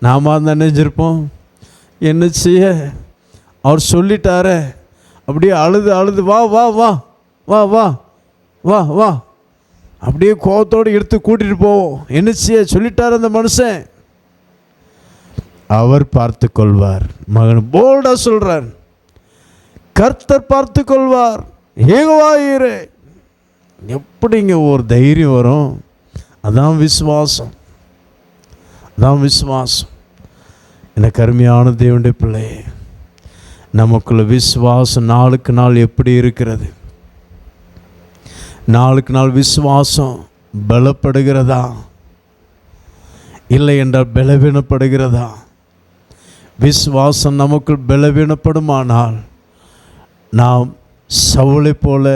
நாம அந்த நினைஞ்சிருப்போம், என்ன செய்ய? அவர் சொல்லிட்டாரே. அப்படியே அழுது அழுது வா வா வா வா வா வா வா அப்படியே கோபத்தோடு எடுத்து கூட்டிகிட்டு போவோம். என்ன செய்ய? சொல்லிட்டார் அந்த மனுஷன். அவர் பார்த்து கொள்வார். மகன் போல்டாக சொல்கிறார், கர்த்தர் பார்த்து கொள்வார். யெகோவா ஈரே. எப்படிங்க ஒரு தைரியம் வரும்? அதான் விசுவாசம், அதான் விசுவாசம். எனக்கு அருமையான தேவனுடைய பிள்ளை, நமக்குள்ள விசுவாசம் நாளுக்கு நாள் எப்படி இருக்கிறது? நாளுக்கு நாள் விசுவாசம் பலப்படுகிறதா, இல்லை என்றால் பலவீனப்படுகிறதா? விசுவாசம் நமக்குள் பலவீனப்படுமானால் நாம் சவுளை போல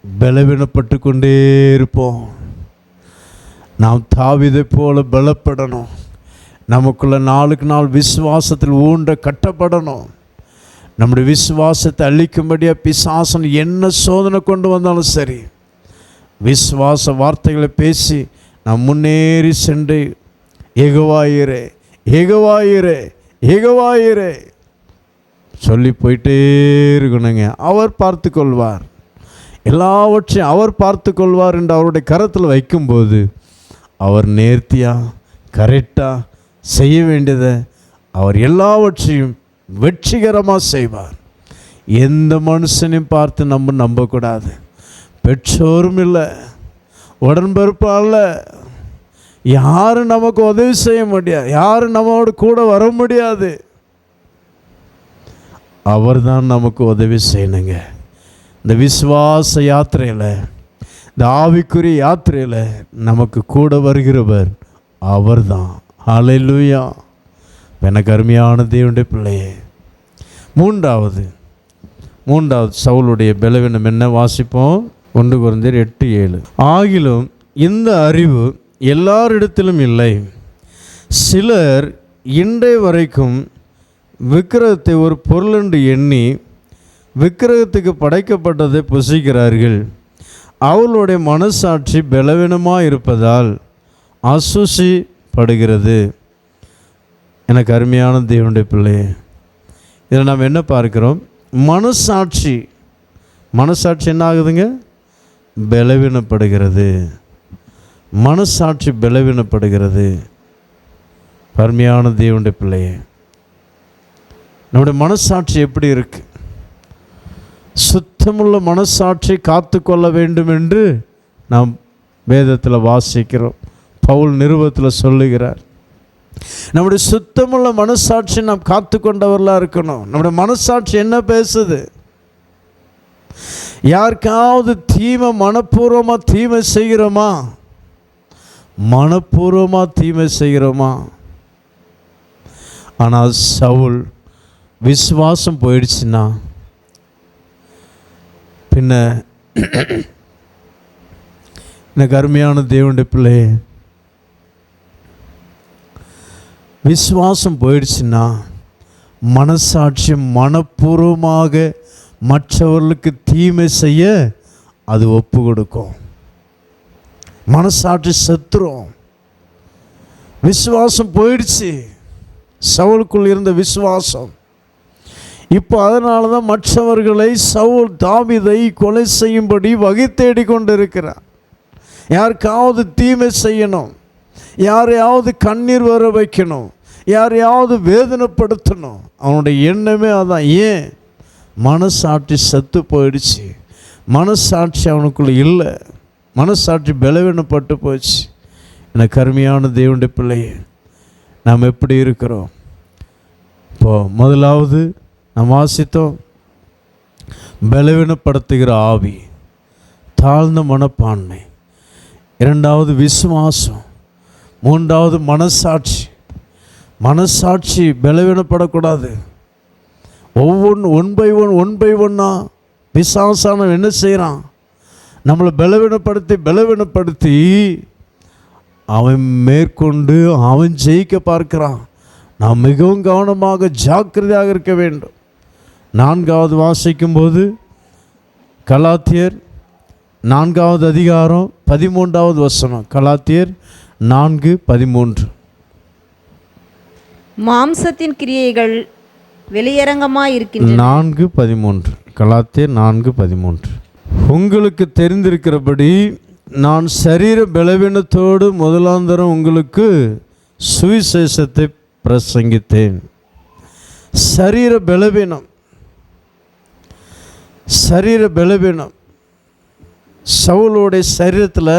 பலவீனப்பட்டு கொண்டே இருப்போம். நாம் தாவீதை போல பலப்படணும். நமக்குள்ள நாளுக்கு நாள் விசுவாசத்தில் ஊன்ற கட்டப்படணும். நம்முடைய விசுவாசத்தை அழிக்கும்படியாக பிசாசன் என்ன சோதனை கொண்டு வந்தாலும் சரி, விசுவாச வார்த்தைகளை பேசி நாம் முன்னேறி சென்று யெகோவா ஈரே, யெகோவா ஈரே, யெகோவா ஈரே சொல்லி போயிட்டே இருக்கணுங்க. அவர் பார்த்து கொள்வார், எல்லாவற்றையும் அவர் பார்த்து கொள்வார் என்று அவருடைய கரத்தில் வைக்கும்போது அவர் நேர்த்தியாக கரெக்டாக செய்ய வேண்டியதை அவர் எல்லாவற்றையும் வெற்றிகரமாக செய்வார். எந்த மனுஷனையும் பார்த்து நம்ம நம்பக்கூடாது. பெற்றோரும் இல்லை, உடன்பிறப்பால் இல்லை, யாரும் நமக்கு உதவி செய்ய முடியாது, யாரும் நம்மோடு கூட வர முடியாது. அவர் தான் நமக்கு உதவி செய்யணுங்க. இந்த விசுவாச யாத்திரையில், இந்த ஆவிக்குரிய யாத்திரையில் நமக்கு கூட வருகிறவர் அவர் தான். ஹல்லேலூயா. எனக்கு அருமையான தேவனுடைய பிள்ளையே, மூன்றாவது சவுலுடைய பலவீனம் என்ன? வாசிப்போம். 1 கொரிந்தியர் 8:7. ஆகிலும் இந்த அறிவு எல்லாரிடத்திலும் இல்லை. சிலர் இன்றைய வரைக்கும் விக்கிரகத்தை ஒரு பொருள் என்று எண்ணி விக்கிரகத்துக்கு படைக்கப்பட்டதை புசிக்கிறார்கள். அவளுடைய மனசாட்சி பலவீனமாக இருப்பதால் அசூசிப்படுகிறது. எனக்கு அருமையான தேவனுடைய பிள்ளையே, இதில் நாம் என்ன பார்க்கிறோம்? மனசாட்சி என்ன ஆகுதுங்க? பலவீனப்படுகிறது. மனசாட்சி பலவீனப்படுகிறது. அருமையான தேவனுடைய பிள்ளையே, நம்முடைய மனசாட்சி எப்படி இருக்கு? சுத்தமுள்ள மனசாட்சி காத்து கொள்ள வேண்டும் என்று நாம் வேதத்தில் வாசிக்கிறோம். பவுல் நிருபத்தில் சொல்லுகிறார். நம்முடைய சுத்தமுள்ள மனசாட்சி நாம் காத்து கொண்டவர்களாக இருக்கணும். நம்முடைய மனசாட்சி என்ன பேசுது? யாருக்காவது மனப்பூர்வமாக தீமை செய்கிறோமா? மனப்பூர்வமாக தீமை செய்கிறோமா? ஆனால் சவுல் விசுவாசம் போயிடுச்சுன்னா பின்ன எனக்கு அருமையான தேவனுடைய பிள்ளையே, விசுவாசம் போயிடுச்சுன்னா மனசாட்சி மனப்பூர்வமாக மற்றவர்களுக்கு தீமை செய்ய அது ஒப்பு கொடுக்கும். மனசாட்சி செத்துரும். விசுவாசம் போயிடுச்சு, சவுலுக்குள் இருந்த விசுவாசம். இப்போ அதனால தான் மற்றவர்களை சவுல் தாவீதை கொலை செய்யும்படி வகை தேடி கொண்டு இருக்கிறார். யாருக்காவது தீமை செய்யணும், யாரையாவது கண்ணீர் வர வைக்கணும், யாரையாவது வேதனைப்படுத்தணும். அவனுடைய எண்ணமே அதான். ஏன்? மனசாட்சி செத்து போயிடுச்சு. மனசாட்சி அவனுக்குள்ள இல்லை. மனசாட்சி பலவீனப்பட்டு போச்சு. எனக்கு அருமையான தேவனுடைய பிள்ளையே, நாம் எப்படி இருக்கிறோம்? இப்போது முதலாவது நாம் வாசித்தோம், பலவீனப்படுத்துகிற ஆவி, தாழ்ந்த மனப்பான்மை. இரண்டாவது விசுவாசம். மூன்றாவது மனசாட்சி. மனசாட்சி பலவீனப்படக்கூடாது. ஒன் பை ஒன்னா பிசாசானவன் என்ன செய்கிறான்? நம்மளை பலவீனப்படுத்தி அவன் மேற்கொண்டு அவன் ஜெயிக்க பார்க்கிறான். நாம் மிகவும் கவனமாக ஜாக்கிரதையாக இருக்க வேண்டும். 4வது வாசிக்கும்போது கலாத்தியர் 4வது அதிகாரம் 13வது வசனம். கலாத்தியர் 4:13. மாம்சத்தின் கிரியைகள் வெளியரங்கமாய் இருக்கின்றன. 4:13. கலாத்தியர் 4:13. உங்களுக்கு தெரிந்திருக்கிறபடி நான் சரீர பலவீனத்தோடு முதலாந்தரம் உங்களுக்கு சுவிசேஷத்தை பிரசங்கித்தேன். சரீர பலவீனம். சவுலுடைய சரீரத்தில்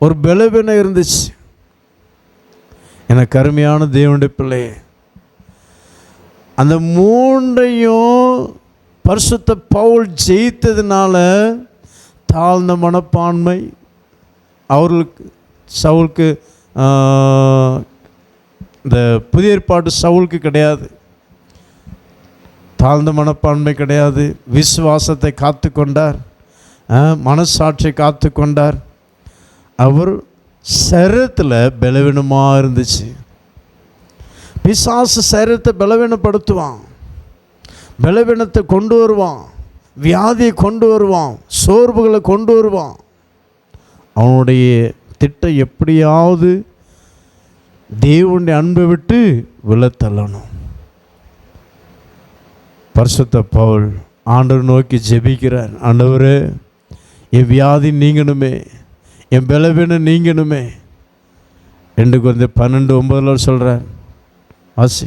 ஒரு பலவீனம் இருந்துச்சு. எனக்கு அருமையான தேவனுடைய பிள்ளையே, அந்த மூன்றையும் பரிசுத்த பவுல் ஜெயித்ததுனால தாழ்ந்த மனப்பான்மை சவுலுக்கு, இந்த புதிய ஏற்பாட்டு சவுலுக்கு கிடையாது. தாழ்ந்த மனப்பான்மை கிடையாது. விசுவாசத்தை காத்து கொண்டார், மனசாட்சியை காத்து கொண்டார். அவர் சரீரத்தில் பலவீனமாக இருந்துச்சு. பிசாசு சரீரத்தை பலவீனப்படுத்துவான், பலவீனத்தை கொண்டு வருவான், வியாதியை கொண்டு வருவான், சோர்வுகளை கொண்டு வருவான். அவனுடைய திட்டம் எப்படியாவது தேவனுடைய அன்பை விட்டு விழத்தள்ளணும். பரிசுத்த பவுல் ஆண்டவர் நோக்கி ஜெபிக்கிறார். ஆண்டவரே, என் வியாதி நீங்கணுமே, என் பலவீனம் நீங்கணுமே 2 Corinthians 12:9 சொல்கிறார். வாசி.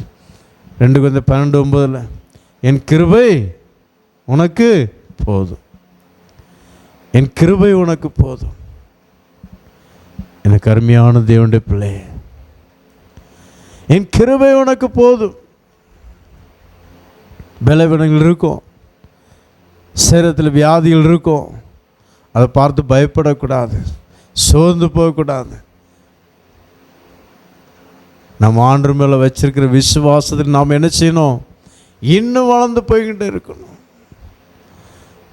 2 Corinthians 12:9, என் கிருபை உனக்கு போதும், என் கிருபை உனக்கு போதும். எனக்கு அருமையான தேவனுடைய பிள்ளை, என் கிருபை உனக்கு போதும். பலவீனங்கள் இருக்கும், சரீரத்தில் வியாதிகள் இருக்கும், அதை பார்த்து பயப்படக்கூடாது, சோர்ந்து போகக்கூடாது. நம்ம ஆண்டவர் மேலே வச்சிருக்கிற விசுவாசத்தில் நாம் என்ன செய்யணும்? இன்னும் வளர்ந்து போய்கிட்டே இருக்கணும்.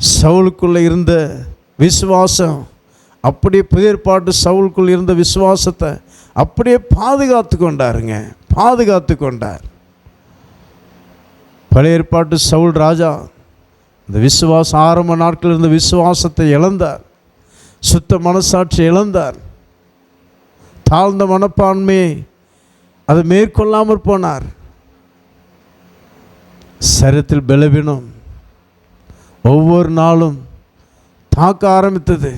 சவுலுக்குள்ளே இருந்த விசுவாசம் அப்படியே புதிய ஏற்பாட்டு சவுலுக்குள் இருந்த விசுவாசத்தை அப்படியே பாதுகாத்து கொண்டாருங்க, பாதுகாத்து கொண்டார். பழைய ஏற்பாட்டு சவுல் ராஜா இந்த விசுவாசம் ஆரம்ப நாட்களில் இருந்த விசுவாசத்தை இழந்தார், சுத்த மனசாட்சி இழந்தார், தாழ்ந்த மனப்பான்மையை அதை மேற்கொள்ளாமற் போனார். சரீரத்தில் பலவீனம் ஒவ்வொரு நாளும் தாக்க ஆரம்பித்தது.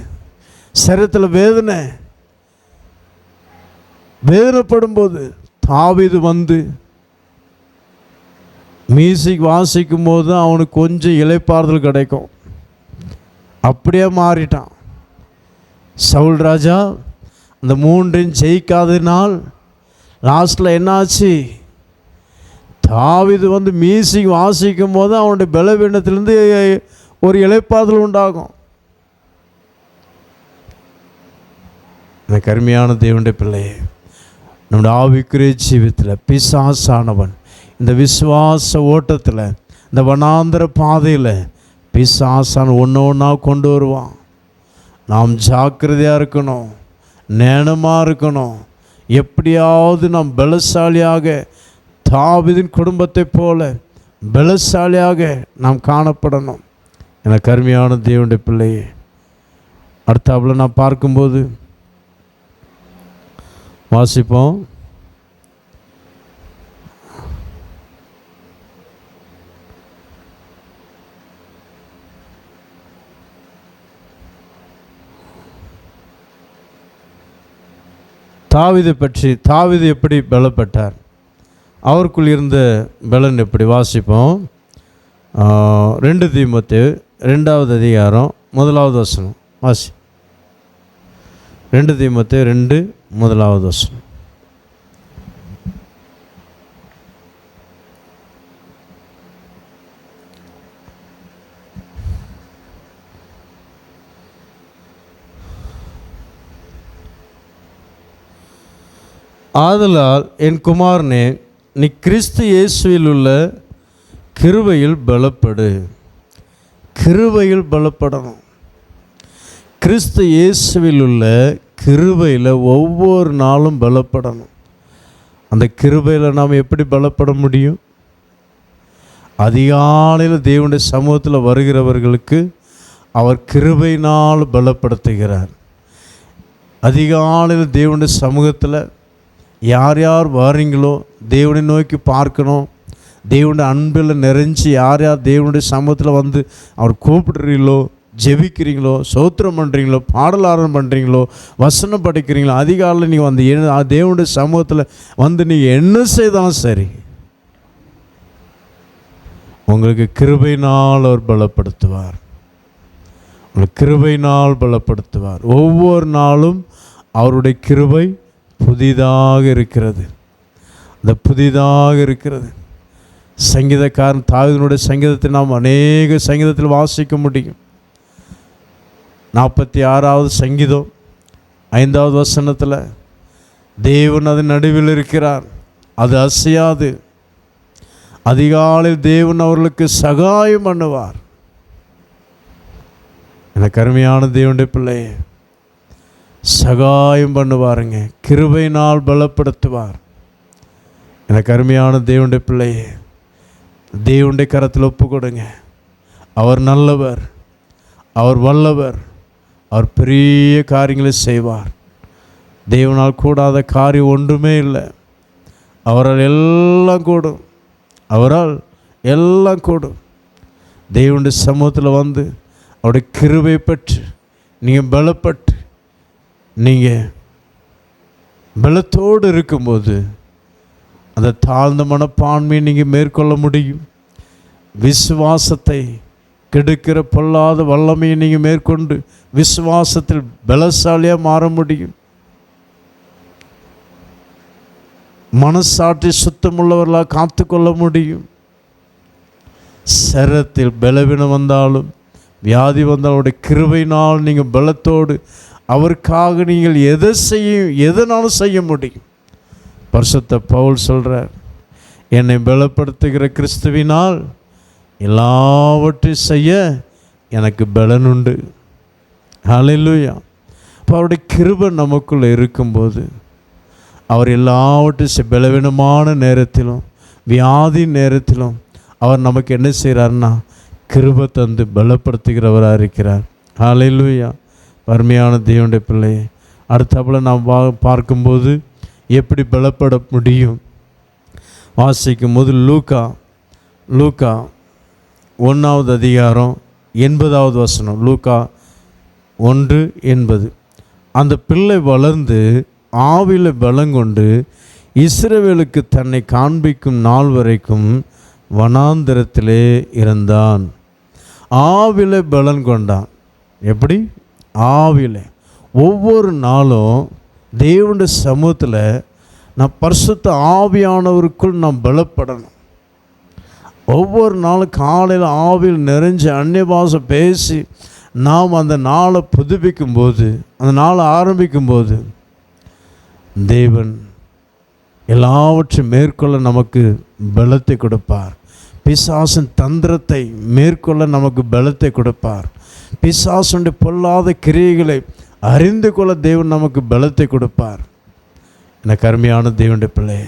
சரீரத்தில் வேதனைப்படும் போது தாவீது வந்து மியூசிக் வாசிக்கும் போது அவனுக்கு கொஞ்சம் இளைப்பாறுதல் கிடைக்கும். அப்படியே மாறிட்டான். சவுல் ராஜா அந்த 3 ஜெயிக்காததினால் லாஸ்ட்டில் என்னாச்சு? தாவீது வந்து மியூசிக் வாசிக்கும் போது அவனுடைய பலவீனத்திலேருந்து ஒரு இளைப்பாறுதல் உண்டாகும். இந்த கருமையான தேவனுடைய பிள்ளையே, நம்முடைய ஆவிக்குரிய ஜீவித்தில் பிசாசானவன் இந்த விசுவாச ஓட்டத்தில், இந்த வனாந்தர பாதையில் பிசாசான ஒன்றா கொண்டு வருவான். நாம் ஜாக்கிரதையாக இருக்கணும், நேனமாக இருக்கணும். எப்படியாவது நாம் பலசாலியாக, தாவீதின் குடும்பத்தை போல பலசாலியாக நாம் காணப்படணும். எனக்கு அருமையான தேவனுடைய பிள்ளையே, அடுத்தாப்புல நான் பார்க்கும்போது வாசிப்போம். தாவீதை பற்றி, தாவீது எப்படி பலப்பட்டார், அவருக்குள் இருந்த பலன் எப்படி வாசிப்போம். 2 தீமோத்தேயு 2வது அதிகாரம் 1வது வசனம் வாசி. 2 தீமோத்தேயு 2 1வது வசனம். ஆதலால் என் குமாரனே, நீ கிறிஸ்து இயேசுவில் உள்ள கிருபையில் பலப்படு. கிருபையில் பலப்படணும். கிறிஸ்து இயேசுவில் உள்ள கிருபையில் ஒவ்வொரு நாளும் பலப்படணும். அந்த கிருபையில் நாம் எப்படி பலப்பட முடியும்? அதிகாலையில் தேவனுடைய சமூகத்தில் வருகிறவர்களுக்கு அவர் கிருபையினால் பலப்படுத்துகிறார். அதிகாலையில் தேவனுடைய சமூகத்தில் யார் யார் வாரீங்களோ தேவனை நோக்கி பார்க்கணும். தேவனுடைய அன்பில் நிறைஞ்சி யார் யார் தேவனுடைய சமூகத்தில் வந்து அவர் கூப்பிடுறீங்களோ, ஜெபிக்கிறீங்களோ, சோத்திரம் பண்ணுறீங்களோ, பாடலாரம் பண்ணுறீங்களோ, வசனம் படிக்கிறீங்களோ, அதிகாலையில் நீங்கள் வந்து தேவனுடைய சமூகத்தில் வந்து நீங்கள் என்ன செய்தாலும் சரி, உங்களுக்கு கிருபையினால் அவர் பலப்படுத்துவார். உங்களுக்கு கிருபையினால் பலப்படுத்துவார். ஒவ்வொரு நாளும் அவருடைய கிருபை புதிதாக இருக்கிறது. அந்த புதிதாக இருக்கிறது. சங்கீதக்காரன் தாவீதினுடைய சங்கீதத்தை நாம் அநேக சங்கீதத்தில் வாசிக்க முடியும். 46வது சங்கீதம் 5வது வசனத்தில் தேவன் அதன் நடுவில் இருக்கிறார், அது அசையாது. அதிகாலையில் தேவன் அவர்களுக்கு சகாயம் பண்ணுவார். எனக்கு அருமையான தேவனுடைய பிள்ளையே, சகாயம் பண்ணுவாருங்க, கிருபையினால் பலப்படுத்துவார். எனக்கு அருமையான தேவனுடைய பிள்ளையே, தேவனுடைய கரத்தில் ஒப்பு கொடுங்க. அவர் நல்லவர், அவர் வல்லவர், அவர் பெரிய காரியங்களை செய்வார். தேவனால் கூடாத காரியம் ஒன்றுமே இல்லை. அவரால் எல்லாம் கூடும், அவரால் எல்லாம் கூடும். தேவனுடைய சமூகத்தில் வந்து அவருடைய கிருபை பெற்று நீங்கள் பலப்பட்டு நீங்கள் பலத்தோடு இருக்கும்போது அந்த தாழ்ந்த மனப்பான்மையை நீங்கள் மேற்கொள்ள முடியும். விசுவாசத்தை கெடுக்கிற பொல்லாத வல்லமையை நீங்கள் மேற்கொண்டு விசுவாசத்தில் பலசாலியாக மாற முடியும். மனசாட்சி சுத்தமுள்ளவர்களாக காத்து கொள்ள முடியும். சரீரத்தில் பலவீனம் வந்தாலும் வியாதி வந்தாலும் அவருடைய கிருபையினால் நீங்கள் பலத்தோடு அவருக்காக நீங்கள் எதனாலும் செய்ய முடியும். பரிசுத்த பவுல் சொல்கிறார், என்னை பலப்படுத்துகிற கிறிஸ்துவினால் எல்லாவற்றையும் செய்ய எனக்கு பலன் உண்டு. ஹல்லேலூயா. அப்போ அவருடைய கிருபை நமக்குள்ளே இருக்கும்போது அவர் எல்லாவற்றையும் பலவீனமான நேரத்திலும் வியாதி நேரத்திலும் அவர் நமக்கு என்ன செய்கிறார்னா கிருபை தந்து பலப்படுத்துகிறவராக இருக்கிறார். ஹல்லேலூயா. அருமையான தேவனுடைய பிள்ளையை அடுத்தபோல் நாம் பார்க்கும்போது எப்படி பலப்பட முடியும் வாசிக்கும் போது லூக்கா 1வது அதிகாரம் 80வது வசனம். லூக்கா 1:80. அந்த பிள்ளை வளர்ந்து ஆவியில் பலங்கொண்டு இஸ்ரவேலுக்கு தன்னை காண்பிக்கும் நாள் வரைக்கும் வனாந்திரத்திலே இருந்தான். ஆவியில் பலன் கொண்டான். எப்படி? ஆவியில். ஒவ்வொரு நாளும் தேவனுடைய சமூகத்தில் நான் பரிசுத்த ஆவியானவருக்குள் நாம் பலப்படணும். ஒவ்வொரு நாளும் காலையில் ஆவியில் நிறைஞ்சு அந்நிய பாஷை பேசி நாம் அந்த நாளை புதுப்பிக்கும்போது, அந்த நாளை ஆரம்பிக்கும்போது தேவன் எல்லாவற்றையும் மேற்கொள்ள நமக்கு பலத்தை கொடுப்பார். பிசாசின் தந்திரத்தை மேற்கொள்ள நமக்கு பலத்தை கொடுப்பார். பிசாசுடைய பொல்லாத கிரியைகளை அறிந்து கொள்ள தேவன் நமக்கு பலத்தை கொடுப்பார். எனக்கு அருமையான தேவனுடைய பிள்ளை,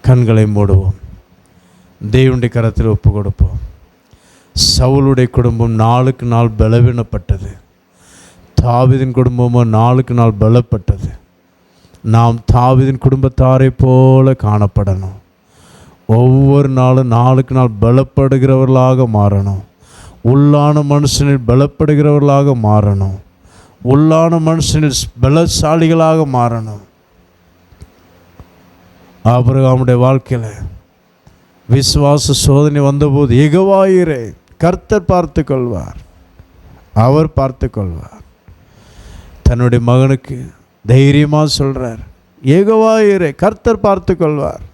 கண்களை மூடுவோம், தேவனுடைய கரத்தில் ஒப்பு கொடுப்போம். சவுலுடைய குடும்பம் நாளுக்கு நாள் பலவீனப்பட்டது. தாவீதின் குடும்பமோ நாளுக்கு நாள் பலப்பட்டது. நாம் தாவீதின் குடும்பத்தாரை போல காணப்படணும். ஒவ்வொரு நாளும் நாளுக்கு நாள் பலப்படுகிறவர்களாக மாறணும். உள்ளான மனுஷனில் பலப்படுகிறவர்களாக மாறணும். உள்ளான மனுஷனில் பலசாலிகளாக மாறணும். ஆபிரகாமுடைய வாழ்க்கையில் விசுவாச சோதனை வந்தபோது யெகோவாயிரே கர்த்தர் பார்த்து கொள்வார், அவர் பார்த்து கொள்வார். தன்னுடைய மகனுக்கு தைரியமாக சொல்கிறார், யெகோவாயிரே கர்த்தர் பார்த்து கொள்வார்.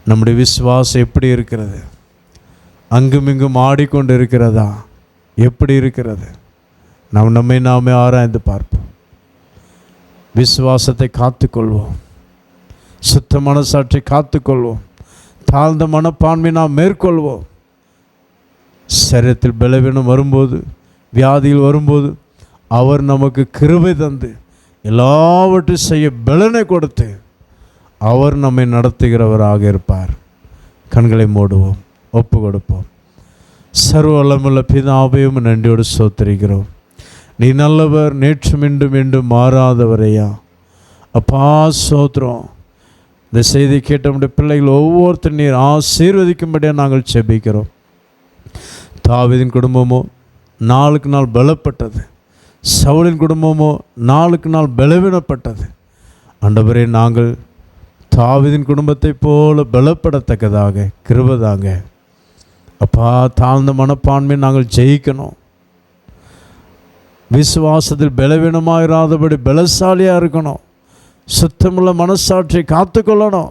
நம்முடைய விசுவாசம் எப்படி இருக்கிறது? அங்கும் இங்கும் ஆடிக்கொண்டு இருக்கிறதா? எப்படி இருக்கிறது? நம்மை நாமே ஆராய்ந்து பார்ப்போம். விசுவாசத்தை காத்துக்கொள்வோம். சுத்த மனசாட்சி காத்துக்கொள்வோம். தாழ்ந்த மனப்பான்மை நாம் மேற்கொள்வோம். சரீரத்தில் பலவீனம் வரும்போது, வியாதியில் வரும்போது அவர் நமக்கு கிருபை தந்து எல்லாவற்றையும் செய்ய பலனை கொடுத்து அவர் நம்மை நடத்துகிறவராக இருப்பார். கண்களை மூடுவோம், ஒப்பு கொடுப்போம். சர்வ வல்லமையுள்ள பிதாவையும் நன்றியோடு ஸ்தோத்திரிக்கிறோம். நீ நல்லவர், நேற்று மீண்டும் மீண்டும் மாறாதவரையா. அப்பா ஸ்தோத்திரம். இந்த செய்தி கேட்ட நம்முடைய பிள்ளைகள் ஒவ்வொருத்தர் நீர் ஆசீர்வதிக்கும்படியாக நாங்கள் செபிக்கிறோம். தாவீதின் குடும்பமோ நாளுக்கு நாள் பலப்பட்டது. சவுலின் குடும்பமோ நாளுக்கு நாள் பலவீனப்பட்டது. ஆண்டவரே, நாங்கள் தாவீதின் குடும்பத்தை போல பலப்படத்தக்கதாக கிருபைதாங்க. அப்பா, தாழ்ந்த மனப்பான்மை நாங்கள் ஜெயிக்கணும். விசுவாசத்தில் பலவீனமாயிராதபடி பலசாலியாக இருக்கணும். சுத்தமுள்ள மனசாட்சியை காத்துக்கொள்ளணும்.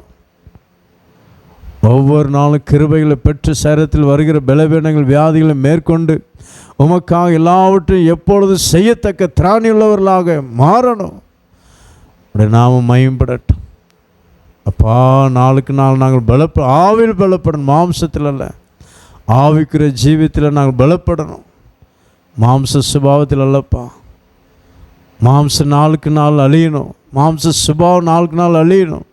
ஒவ்வொரு நாளும் கிருபைகளை பெற்று சரீரத்தில் வருகிற பலவீனங்கள் வியாதிகளை மேற்கொண்டு உமக்காக எல்லாவற்றையும் எப்பொழுது செய்யத்தக்க திராணியுள்ளவர்களாக மாறணும். உடைய நாமம் மகிமைப்படட்டும். அப்பா, நாளுக்கு நாள் நாங்கள் ஆவியில் பலப்படணும், மாம்சத்தில் அல்ல. ஆவிக்குரிய ஜீவித்தில் நாங்கள் பலப்படணும், மாம்ச சுபாவத்தில் அல்லப்பா. மாம்ச நாளுக்கு நாள் அழியணும். மாம்ச சுபாவம் நாளுக்கு நாள் அழியணும்.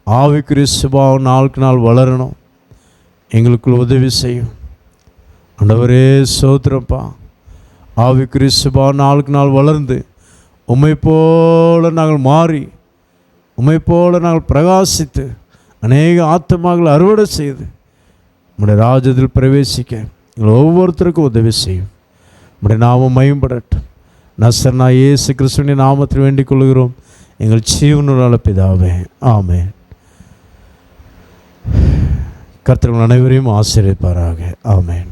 ஆவிக்குரிய சுபாவம் நாளுக்கு நாள் வளரணும். எங்களுக்குள் உதவி செய்யும் ஆண்டவரே. ஸ்தோத்திரப்பா. ஆவிக்குரிய சுபாவம் நாளுக்கு நாள் வளர்ந்து உம்மை போல நாங்கள் மாறி, உம்மை போல நாங்கள் பிரகாசித்து அநேக ஆத்மாக்களை அறுவடை செய்து உம்முடைய ராஜ்யத்தில் பிரவேசிக்க எங்கள் ஒவ்வொருத்தருக்கும் உதவி செய்யும். உம்முடைய நாமம் மகிமைப்படட்டும். நசரனா இயேசு கிறிஸ்துவின் நாமத்தில் வேண்டிக் கொள்கிறோம் எங்கள் ஜீவனுள்ள பிதாவே, ஆமென். கர்த்தர் அனைவரையும் ஆசீர்வதிப்பாராக. ஆமென்.